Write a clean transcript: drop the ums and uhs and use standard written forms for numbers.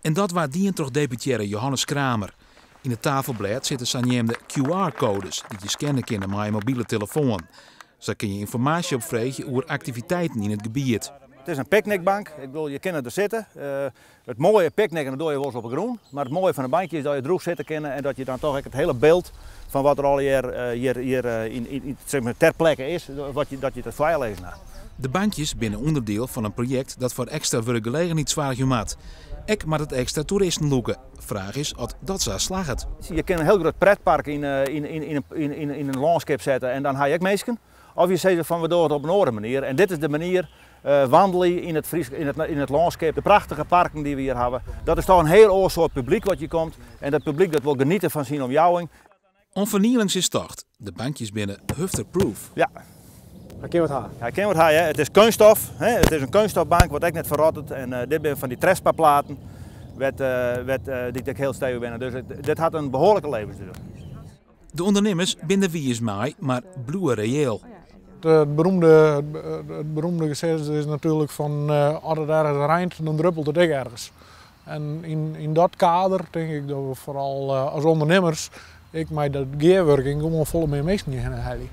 En dat waar toch deputaire Johannes Kramer. In het tafelblad zitten zogenoemde QR-codes die je scannen kunnen met je mobiele telefoon. Zo kun je informatie opvregen over activiteiten in het gebied. Het is een picknickbank. Ik bedoel, je kan er zitten. Het mooie picknicken dat doe je wel eens op een groen. Maar het mooie van een bankje is dat je droeg zitten kan en dat je dan toch het hele beeld van wat er al hier zeg maar, ter plekke is, dat je het voorlezen hebt. De bankjes binnen onderdeel van een project dat voor extra werkgelegenheid zwaar gemaakt. Ek maar het extra toeristen loeken. Vraag is of dat zo slaagt. Je kan een heel groot pretpark in een landscape zetten en dan ga je ook mensen. Of je zegt van we doen het op een andere manier. En dit is de manier wandelen in het landscape. De prachtige parken die we hier hebben. Dat is toch een heel ander soort publiek wat je komt. En dat publiek dat wil genieten van zijn omjouwing. Onvernielings is tocht. De bankjes binnen hufterproof. Ja. Hij kan wat haar. Hij kan wat haar. Het is kunststof. Het is een kunststofbank wat ik net verrotterd. En dit zijn van die trespaplaten die ik heel stevig ben. Dus dit had een behoorlijke levensduur. De ondernemers binden wie is mij, maar bloeien reëel. Het beroemde gezegd is natuurlijk van als het ergens regent, dan druppelt het ook ergens. En in dat kader denk ik dat we vooral als ondernemers met dat gearworking gewoon volle meer mensen gaan halen.